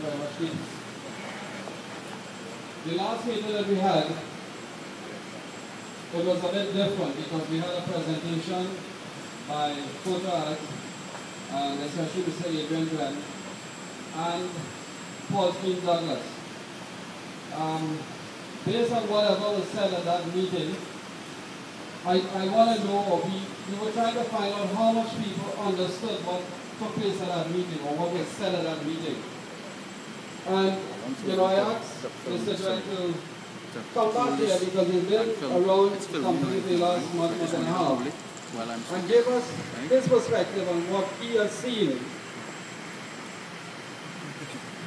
very much, Keith. The last meeting that we had, it was a bit different because we had a presentation by Photo Art, and especially Mr. Adrian Glenn, and Paul King Douglas. Based on whatever was said at that meeting, I want to know, or we were trying to find out how much people understood what took place at that meeting, or what was said at that meeting. And, I asked Mr. Glenn to come back here because he's been around the company for the last month and a half, and gave us his perspective on what he has seen.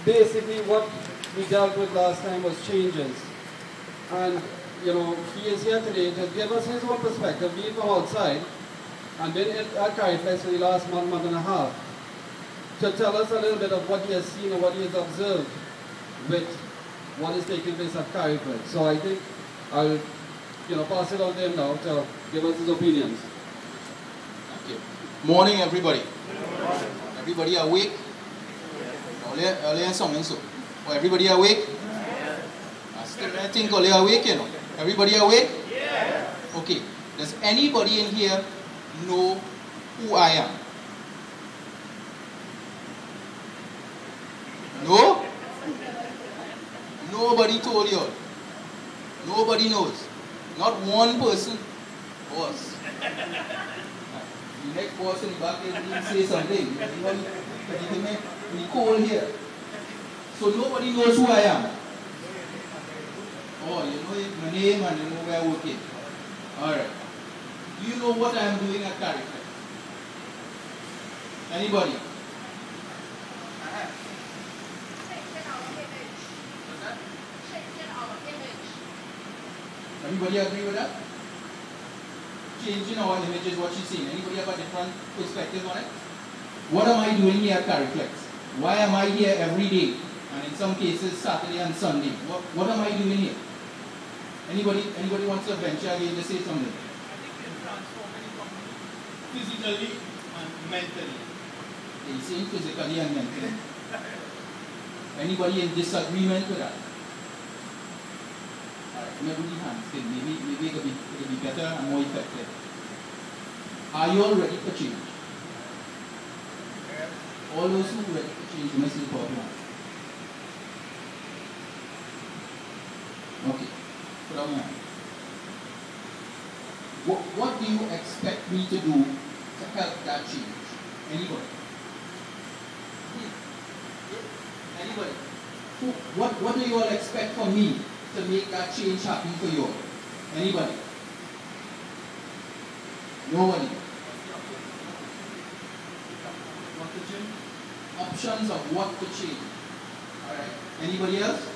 Basically, what we dealt with last time was changes. And, he is here today to give us his own perspective, being from outside, and been at Cariflex for the last month and a half, to tell us a little bit of what he has seen and what he has observed with what is taking place at Cariflex. So I think I'll, pass it on to him now to give us his opinions. Thank you. Morning, everybody. Everybody awake? Earlier song so. Everybody awake? I think all awake, Everybody awake? Yeah. Okay. Does anybody in here know who I am? No? Nobody told you all. Nobody knows. Not one person. Boss. The next boss in the back didn't say something. We call here. So nobody knows who I am. Oh, you know my name and you know where I work in. Alright. Do you know what I am doing at Cariflex? Anybody? Everybody agree with that? Changing our image is what she's saying. Anybody have a different perspective on it? What am I doing here at Cariflex? Why am I here every day? And in some cases, Saturday and Sunday. What am I doing here? Anybody wants to venture again to say something? I think you're transforming the company physically and mentally. They say physically and mentally. Anybody in disagreement with that? Alright, maybe hands. Maybe it'll be better and more effective. Are you all ready for change? All those who are ready for change, you must be popular. Okay. Put on your hand. What do you expect me to do to help that change? Anybody? Anybody? What do you all expect from me to make that change happen for you all? Anybody? Nobody? What to change? Options of what to change. Alright. Anybody else?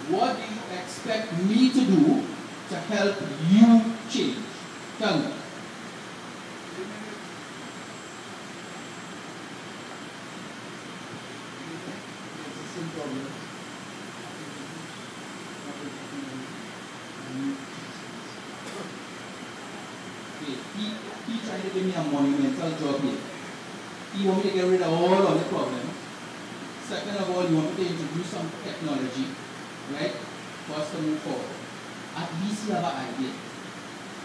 What do you expect me to do to help you change? Tell me. He tried to give me a monumental job here. He wants me to get rid of all of the problems. Second of all, you want me to introduce some technology, right, for us to move forward. At least you have an idea.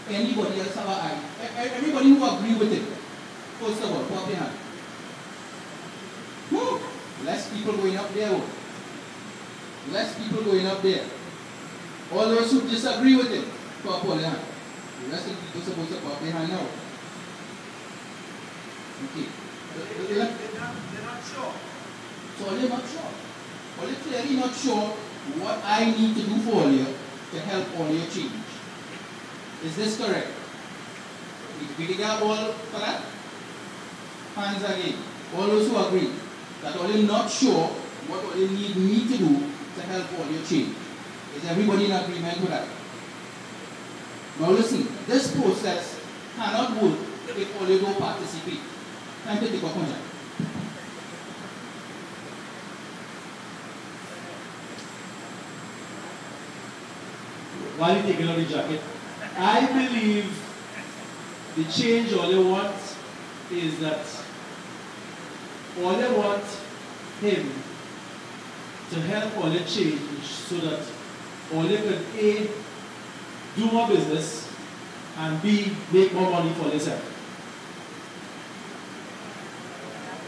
Anybody else have an idea? Everybody who agree with it, first of all, put up your hand. Woo! Less people going up there. Less people going up there. All those who disagree with it, put up your hand. The rest of the people are supposed to put up their hand now. Okay. They're not sure. So they're not sure. Well, they're clearly not sure what I need to do for you to help all your change. Is this correct? We got all for that? Hands again. All those who agree that all you're not sure what all you need me to do to help all your change. Is everybody in agreement with that? Now listen, this process cannot work if all you don't participate. Time to take a contract. While you taking out the jacket, I believe the change all they want is that all they want him to help all change so that all can A, do more business, and B, make more money for themselves.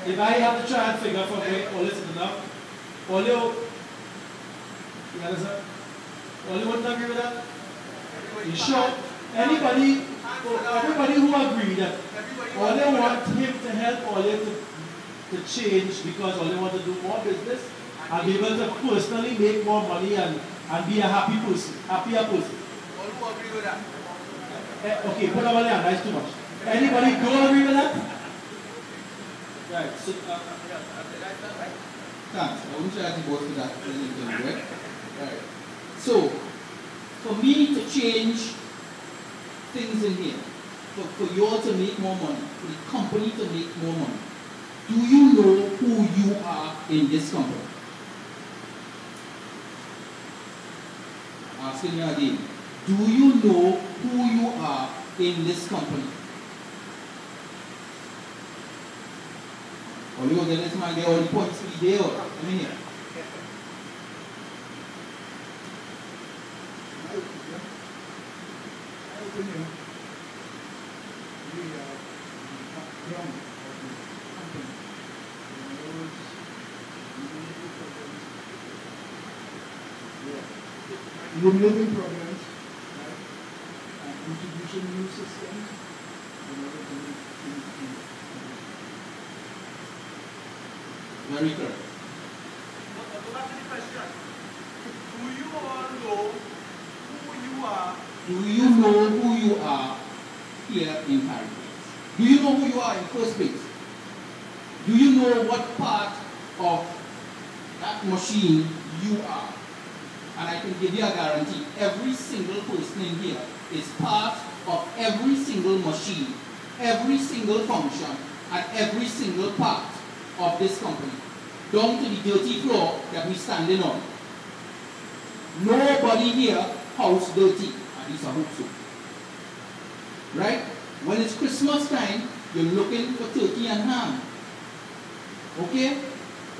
If I have to try and figure from where all is enough, all you understand? All you wouldn't agree with that? You sure? Anybody who agree that all they want him to help all to change because all they want to do more business and be able to personally make more money and be a happy person, happier person. All who agree with that? Okay, put up on there, that's too much. Anybody don't agree with that? Right, so, thanks. I won't try to go to that right? Right. So, for me to change things in here, for you all to make more money, for the company to make more money, do you know who you are in this company? Asking you again. Do you know who you are in this company? Or you get this man get all the points for the day or I mean here. Eliminating programs, right? And introducing new systems in order to make things easier. Very correct. Go back to the question. Do you all know who you are? Do you know who you are here in Cariflex? Do you know who you are in first place? Do you know what part of that machine you are? And I can give you a guarantee, every single person in here is part of every single machine, every single function, and every single part of this company, down to the dirty floor that we're standing on. Nobody here house dirty, at least I hope so. Right? When it's Christmas time, you're looking for turkey and ham. Okay?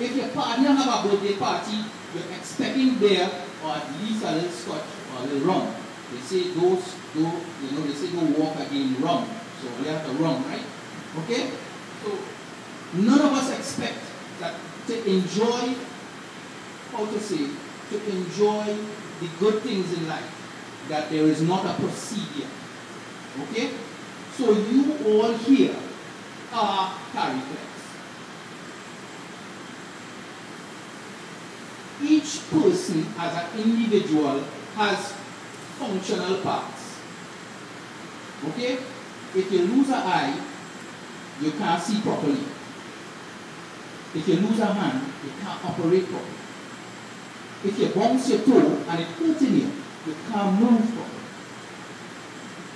If your partner have a birthday party, you're expecting beer or at least a little scotch or a little rum. They say those don't walk again rum. So you have to rum, right? Okay? So none of us expect that to enjoy, to enjoy the good things in life, that there is not a procedure. Okay? So you all here are Cariflex. Each person as an individual has functional parts. Okay? If you lose an eye, you can't see properly. If you lose a hand, you can't operate properly. If you bounce your toe and it hurts you, you can't move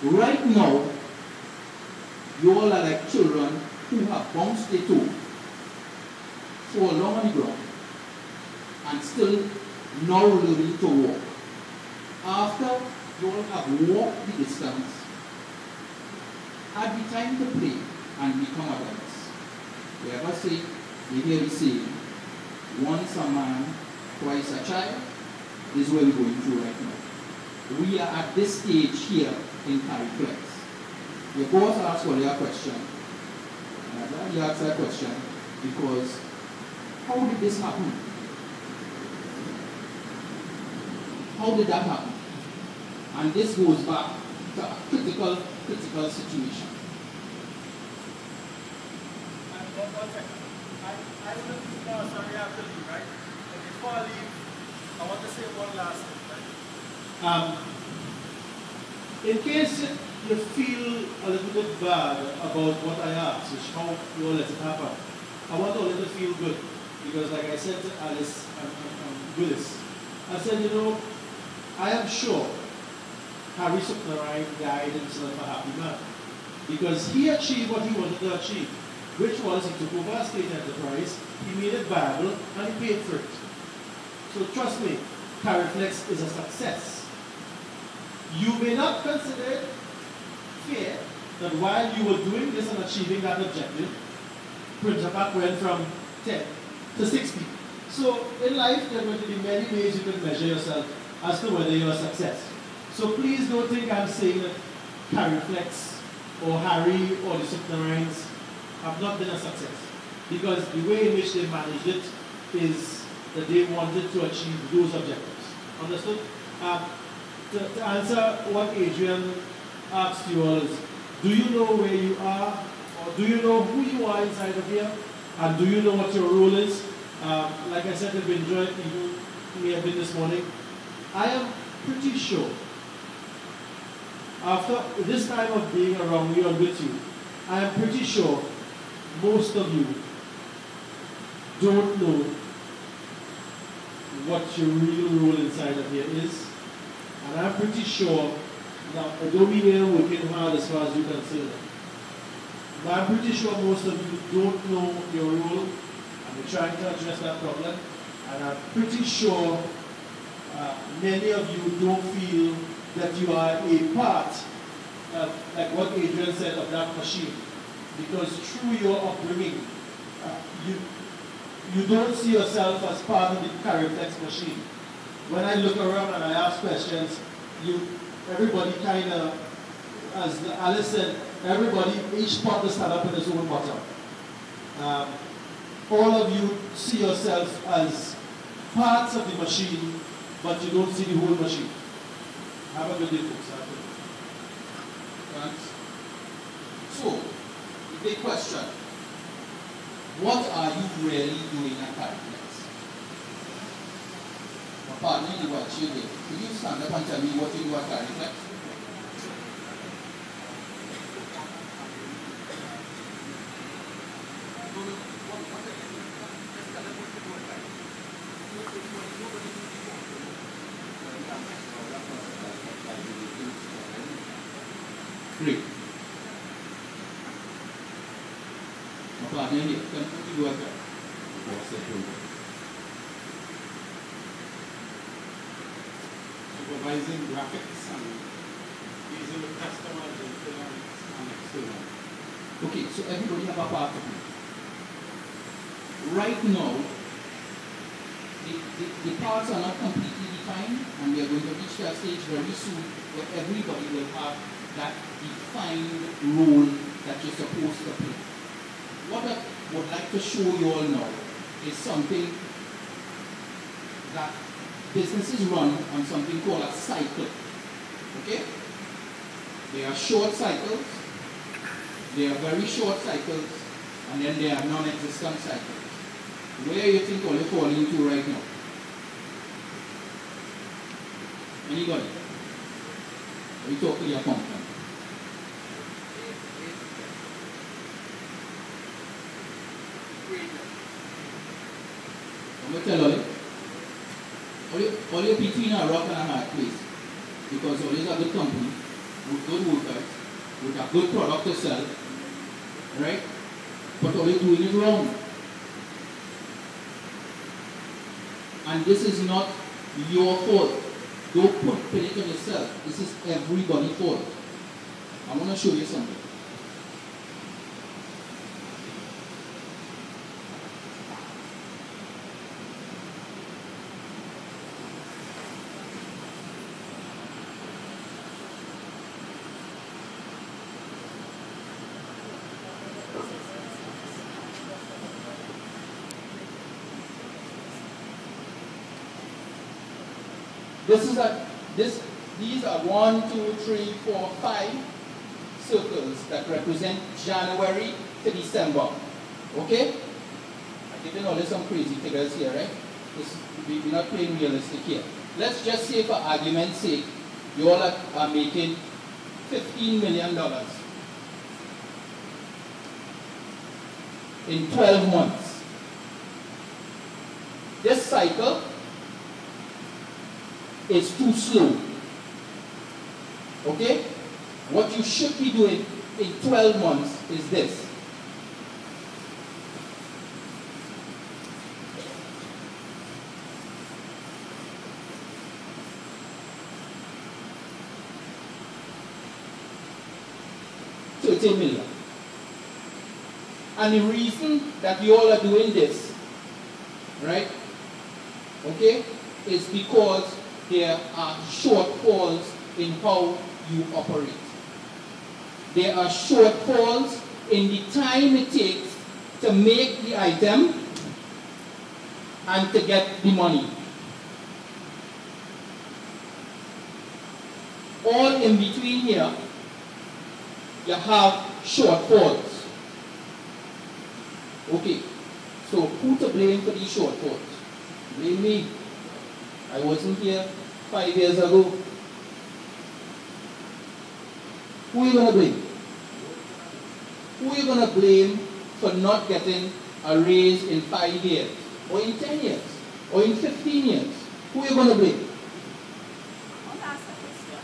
properly. Right now, you all are like children who have bounced their toe, fall along on the ground, and still now learning to walk. After you all have walked the distance, had the time to play and become adults. We ever say, we hear the saying, once a man, twice a child. This is what we're going through right now. We are at this stage here in Cariflex. Your boss asked you a question. And I'm glad you asked that question because how did this happen? How did that happen? And this goes back to a critical situation. One second. I wouldn't, sorry, I have to leave, right? But before I leave, I want to say one last thing, right? In case you feel a little bit bad about what I asked, which how you all let it happen, I want all to feel good. Because like I said to Alice and Willis, I said, I am sure Harry Supnarayan died himself a happy man. Because he achieved what he wanted to achieve, which was he took over a state enterprise, he made it viable, and he paid for it. So trust me, Cariflex is a success. You may not consider it fair that while you were doing this and achieving that objective, printer pack went from 10 to 60. So in life, there are going to be many ways you can measure yourself as to whether you're a success. So please don't think I'm saying that Cariflex or Harry or the submarines have not been a success. Because the way in which they managed it is that they wanted to achieve those objectives. Understood? To answer what Adrian asked you all is, do you know where you are? Or do you know who you are inside of here? And do you know what your role is? Like I said, I've been enjoying you may have been this morning. I am pretty sure, after this time of being around you and with you, I am pretty sure most of you don't know what your real role inside of here is. And I'm pretty sure, now I don't mean you're working hard as far as you can say that, but I'm pretty sure most of you don't know your role, and we're trying to address that problem. And I'm pretty sure many of you don't feel that you are a part, like what Adrian said, of that machine. Because through your upbringing, you don't see yourself as part of the Cariflex machine. When I look around and I ask questions, everybody kind of, as Alice said, everybody, each pot to stand up in his own bottom. All of you see yourself as parts of the machine, but you don't see the whole machine. Have a good day, folks. Thanks. So, the big question, what are you really doing at Cariflex? My partner in the white shield here, could you stand up and tell me what you do at Cariflex? Great. My partner here, what you do at Cariflex? What's the program? Supervising graphics and using the customers and external. Okay, so everybody have a part of it. Right now, the parts are not completely defined, and we are going to reach that stage very soon where everybody will have that defined role that you're supposed to play. What I would like to show you all now is something that businesses run on something called a cycle. Okay? They are short cycles, they are very short cycles, and then there are non-existent cycles. Where you think all you're falling into right now? Anybody? We talk to your accountant. I'm going to tell you. All your between a rock and a hard place. Because always a good company, with good workers, with a good product to sell, right? But all you're doing it wrong. And this is not your fault. Don't pin it on yourself. This is everybody's fault. I want to show you something. These are 1, 2, 3, 4, 5 circles that represent January to December. Okay? I'm giving all this some crazy figures here, right? We're not playing realistic here. Let's just say, for argument's sake, you all are making $15 million in 12 months. This cycle is too slow. Okay? What you should be doing in 12 months is this. $30 million. And the reason that we all are doing this, right, okay, is because there are shortfalls in how you operate. There are shortfalls in the time it takes to make the item and to get the money. All in between here, you have shortfalls. Okay, so who to blame for these shortfalls? Blame me. I wasn't here 5 years ago. Who are you going to blame? Who are you going to blame for not getting a raise in 5 years, or in 10 years, or in 15 years? Who are you going to blame? I want to ask a question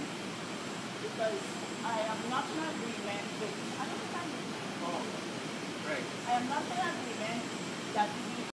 because I am not in agreement with, I don't think I'm, Right. I am not in agreement that if you